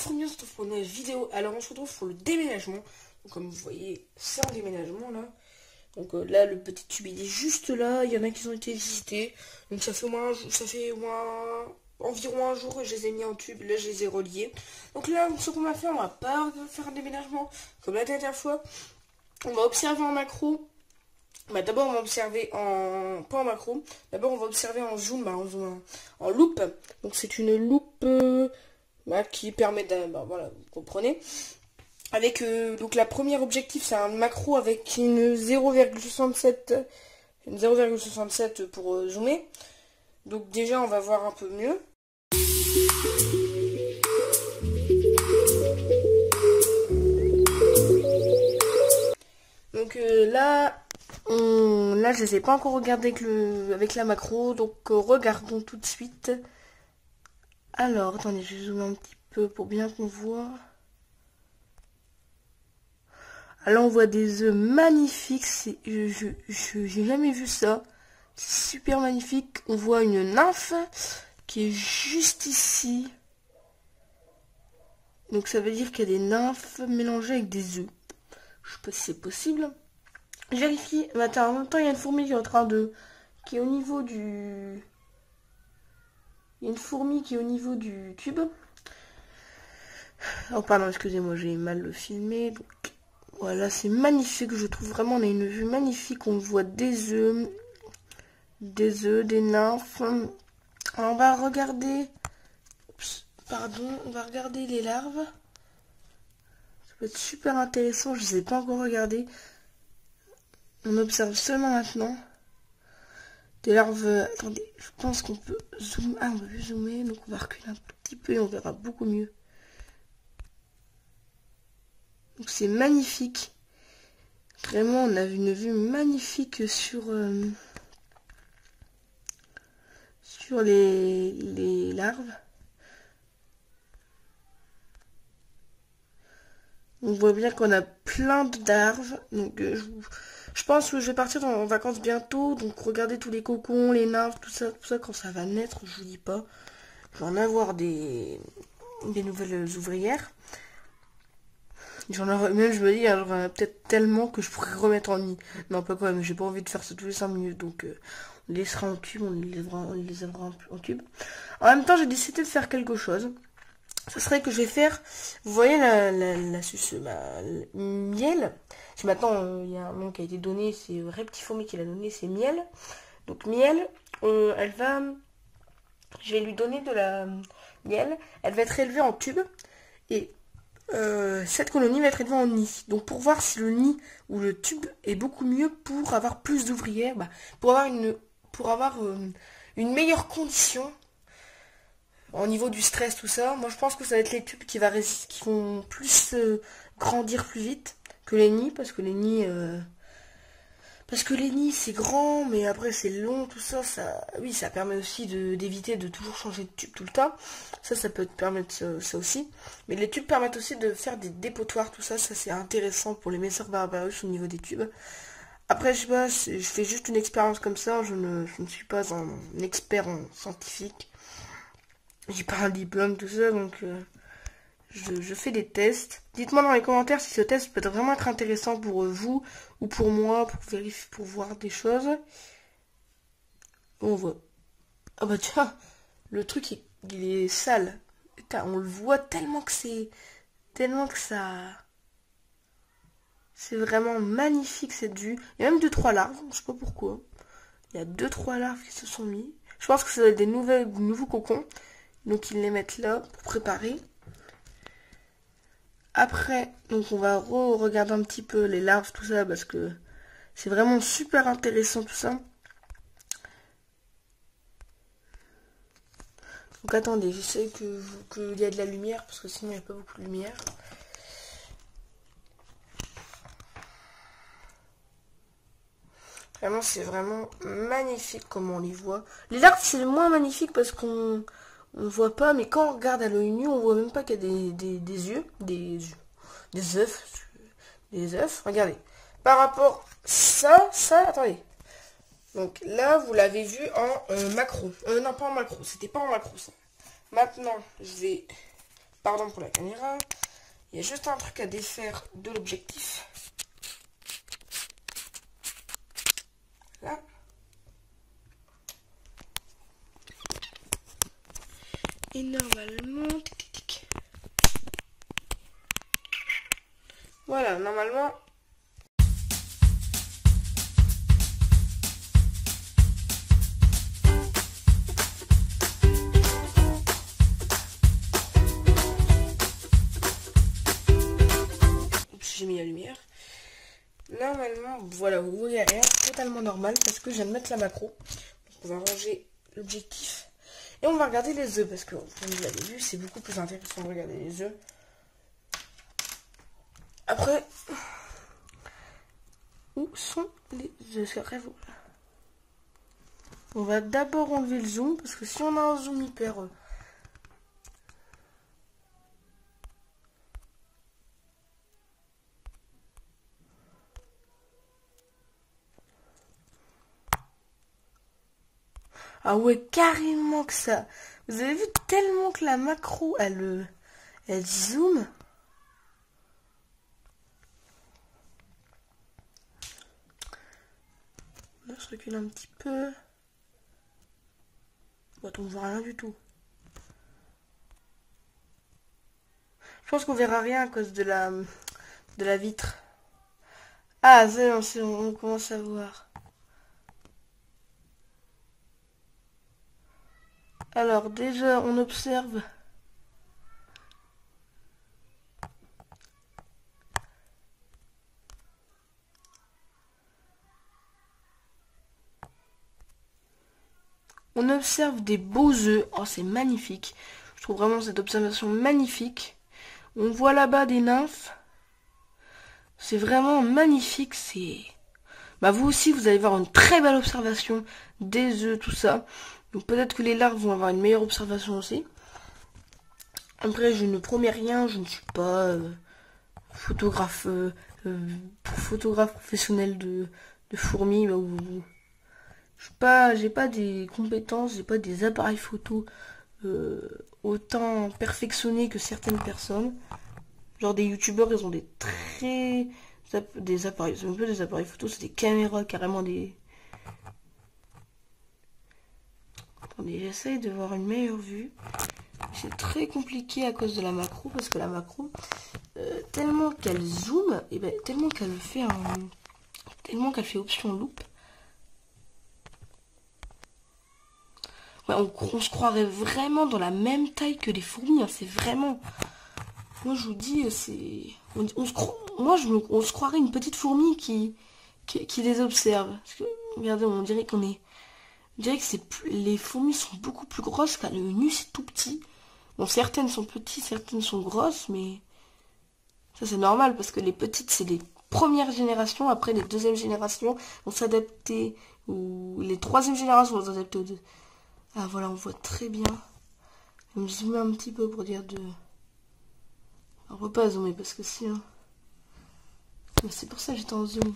Fourmi, on se retrouve pour une nouvelle vidéo. Alors on se retrouve pour le déménagement. Donc, comme vous voyez, c'est un déménagement là. Donc là, le petit tube il est juste là. Il y en a qui ont été visités. Donc ça fait environ un jour que je les ai mis en tube. Là, je les ai reliés. Donc là, ce qu'on va faire, on va pas faire un déménagement comme la dernière fois. On va observer en macro. Bah, d'abord on va observer pas en macro. D'abord on va observer en zoom, en loupe. Donc c'est une loupe qui permet de, voilà, vous comprenez. Avec donc la première objectif, c'est un macro avec une 0,67 pour zoomer. Donc déjà on va voir un peu mieux. Donc là je ne les ai pas encore regardé avec la macro, donc regardons tout de suite. Alors, attendez, je vais zoomer un petit peu pour bien qu'on voit. Alors, on voit des œufs magnifiques, j'ai jamais vu ça. C'est super magnifique. On voit une nymphe qui est juste ici. Donc ça veut dire qu'il y a des nymphes mélangées avec des œufs. Je sais pas si c'est possible. Je vérifie. Mais attends, en même temps, il y a une fourmi qui est en train de... qui est au niveau du... Il y a une fourmi qui est au niveau du tube. Oh pardon, excusez-moi, j'ai mal filmé. Donc voilà, c'est magnifique. Je trouve vraiment, on a une vue magnifique. On voit des œufs, des nymphes. Alors on va regarder... Pardon, on va regarder les larves. Ça peut être super intéressant, je ne les ai pas encore regardées. On observe seulement maintenant. Des larves... Attendez, je pense qu'on peut zoomer. Ah, on peut zoomer, donc on va reculer un tout petit peu et on verra beaucoup mieux. Donc c'est magnifique. Vraiment, on a une vue magnifique sur les larves. On voit bien qu'on a plein de larves. Donc je pense que je vais partir en vacances bientôt. Donc regardez tous les cocons, les nymphes, tout ça quand ça va naître, je vous dis pas. Je vais en avoir des nouvelles ouvrières. J'en aurai même, je me dis, alors peut-être tellement que je pourrais remettre en nid. Non, pas quand même, j'ai pas envie de faire ça tous les 5 minutes. Donc on les laissera en tube, on les élèvera en tube. En même temps, j'ai décidé de faire quelque chose. Ce serait que je vais faire, vous voyez la suce, miel. Si maintenant il y a un nom qui a été donné, c'est Reptifourmi qui l'a donné, c'est miel. Donc miel, je vais lui donner de la miel. Elle va être élevée en tube et cette colonie va être élevée en nid. Donc pour voir si le nid ou le tube est beaucoup mieux pour avoir plus d'ouvrières, pour avoir une meilleure condition. Au niveau du stress, tout ça, moi je pense que ça va être les tubes qui vont plus grandir plus vite que les nids, parce que les nids c'est grand, mais après c'est long, tout ça, oui, ça permet aussi d'éviter de toujours changer de tube tout le temps. Ça peut te permettre ça aussi. Mais les tubes permettent aussi de faire des dépotoirs, tout ça c'est intéressant pour les Messor Barbarus au niveau des tubes. Après, je sais pas, je fais juste une expérience comme ça, je ne suis pas un expert en scientifique. J'ai pas un diplôme, tout ça, donc je fais des tests. Dites-moi dans les commentaires si ce test peut vraiment être intéressant pour vous ou pour moi, pour vérifier, pour voir des choses. On voit. Ah bah tiens, le truc il est sale. Putain, on le voit tellement que ça... C'est vraiment magnifique cette vue. Il y a même 2-3 larves, je sais pas pourquoi. Il y a 2-3 larves qui se sont mis. Je pense que c'est des nouveaux cocons. Donc ils les mettent là pour préparer. Après, donc on va regarder un petit peu les larves, tout ça, parce que c'est vraiment super intéressant tout ça. Donc attendez, j'essaie qu'il y a de la lumière, parce que sinon il n'y a pas beaucoup de lumière. Vraiment, c'est vraiment magnifique comme on les voit. Les larves, c'est moins magnifique parce qu'on voit pas, mais quand on regarde à l'œil nu, on voit même pas qu'il y a des œufs. Regardez. Par rapport ça, attendez. Donc là, vous l'avez vu en macro. Non, pas en macro. C'était pas en macro, ça. Maintenant, je vais Pardon pour la caméra. Il y a juste un truc à défaire de l'objectif. Là. Et normalement... Tic, tic, tic. Voilà, normalement... J'ai mis la lumière. Normalement, voilà, vous voyez rien, totalement normal parce que je viens de mettre la macro. Donc on va ranger l'objectif et on va regarder les œufs parce que, comme vous l'avez vu, c'est beaucoup plus intéressant de regarder les œufs. Après, où sont les œufs? On va d'abord enlever le zoom parce que si on a un zoom hyper... Ah ouais, carrément que ça. Vous avez vu tellement que la macro, elle zoom. Là, je recule un petit peu. Bon, on voit rien du tout. Je pense qu'on verra rien à cause de la vitre. Ah, c'est bon, on commence à voir. Alors déjà on observe des beaux œufs. Oh, c'est magnifique. Je trouve vraiment cette observation magnifique. On voit là-bas des nymphes. C'est vraiment magnifique. Bah, vous aussi vous allez voir une très belle observation des œufs, tout ça. Donc peut-être que les larves vont avoir une meilleure observation aussi. Après, je ne promets rien, je ne suis pas photographe professionnel de fourmis. J'ai pas des compétences, j'ai pas des appareils photo autant perfectionnés que certaines personnes. Genre des youtubeurs, ils ont des appareils, c'est un peu des appareils photo, c'est des caméras carrément des... Attendez, j'essaye de voir une meilleure vue. C'est très compliqué à cause de la macro, parce que la macro, tellement qu'elle zoome, et ben tellement qu'elle fait option loupe. Ouais, on se croirait vraiment dans la même taille que les fourmis, hein, c'est vraiment... Moi je vous dis, c'est... On se croirait une petite fourmi qui les observe. Parce que, regardez, on dirait qu'on est... On dirait que les fourmis sont beaucoup plus grosses, car le nu c'est tout petit. Bon, certaines sont petites, certaines sont grosses, mais... Ça c'est normal, parce que les petites c'est les premières générations, après les deuxièmes générations vont s'adapter, ou les troisième générations vont s'adapter aux deux. Ah voilà, on voit très bien. Je vais me zoomer un petit peu pour dire de... On va pas zoomer parce que si... Hein. C'est pour ça que j'étais en zoom.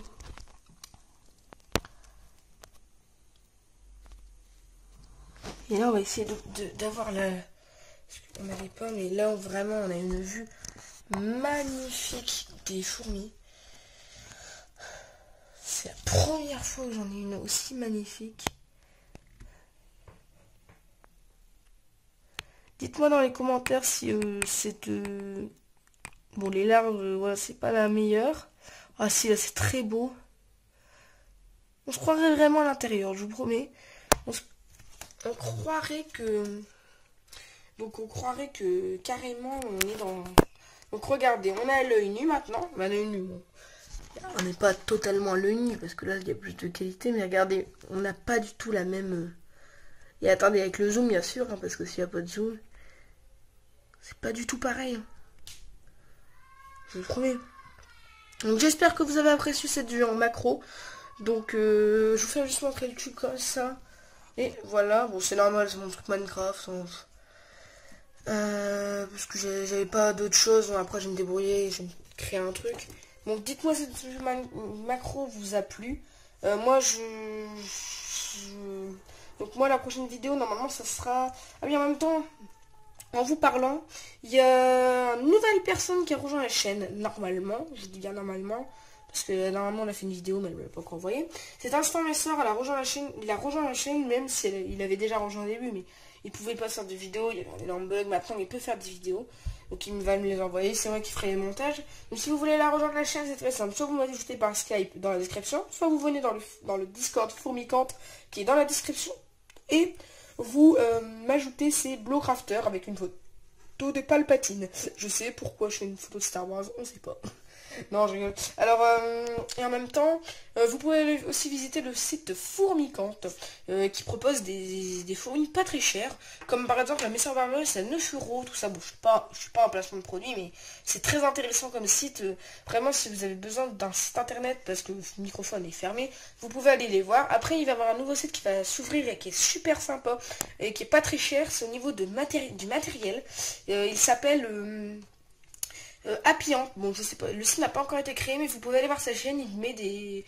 Et là on va essayer d'avoir la... On n'avait pas, mais là vraiment on a une vue magnifique des fourmis. C'est la première fois que j'en ai une aussi magnifique. Dites-moi dans les commentaires si bon, les larves, voilà, c'est pas la meilleure. Ah si, là c'est très beau. On se croirait vraiment à l'intérieur, je vous promets. On croirait que... Donc on croirait que carrément on est dans... Donc regardez, on a l'œil nu maintenant. On a l'œil nu, bon. On n'est pas totalement à l'œil nu parce que là il y a plus de qualité. Mais regardez, on n'a pas du tout la même... Et attendez, avec le zoom bien sûr, hein, parce que s'il n'y a pas de zoom, c'est pas du tout pareil. Hein. Je vous promets. Donc j'espère que vous avez apprécié cette vue en macro. Donc je vous fais juste montrer le truc comme ça. Et voilà, bon c'est normal, c'est mon truc Minecraft. Parce que j'avais pas d'autre chose. Bon, après je vais me débrouiller, je vais créer un truc. Donc dites-moi si cette macro vous a plu. Moi donc moi la prochaine vidéo normalement ça sera... Ah oui, en même temps, en vous parlant, il y a une nouvelle personne qui a rejoint la chaîne, normalement, je dis bien normalement, parce que normalement on a fait une vidéo mais elle ne l'a pas encore envoyée. C'est Instant Messor, elle a rejoint la chaîne, il a rejoint la chaîne même si il avait déjà rejoint au début, mais il pouvait pas faire de vidéos, il y avait un énorme bug, maintenant il peut faire des vidéos. Donc il va me les envoyer, c'est moi qui ferai les montages. Donc si vous voulez la rejoindre la chaîne, c'est très simple. Soit vous m'ajoutez par Skype dans la description, soit vous venez dans le Discord Fourmicante qui est dans la description. Et vous m'ajoutez ces Blowcrafters avec une photo de Palpatine. Je sais pourquoi je fais une photo de Star Wars, on sait pas. Non, je rigole. Alors, et en même temps, vous pouvez aussi visiter le site Fourmicante, qui propose des fourmis pas très chères, comme par exemple la Messeur Barberie, c'est à 9 euros, tout ça. Bon, je suis pas un placement de produit, mais c'est très intéressant comme site. Vraiment, si vous avez besoin d'un site internet, parce que le microphone est fermé, vous pouvez aller les voir. Après, il va y avoir un nouveau site qui va s'ouvrir et qui est super sympa, et qui est pas très cher, c'est au niveau du matériel. Il s'appelle... Happy Ant, bon je sais pas, le site n'a pas encore été créé mais vous pouvez aller voir sa chaîne, il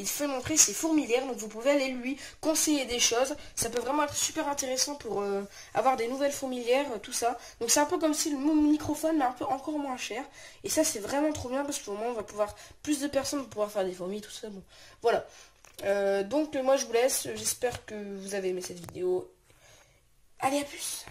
fait montrer ses fourmilières, donc vous pouvez aller lui conseiller des choses, ça peut vraiment être super intéressant pour avoir des nouvelles fourmilières, tout ça. Donc c'est un peu comme si le microphone mais un peu encore moins cher, et ça c'est vraiment trop bien parce qu'au moins on va pouvoir, plus de personnes vont pouvoir faire des fourmis, tout ça, bon voilà. Donc moi je vous laisse, j'espère que vous avez aimé cette vidéo, allez à plus.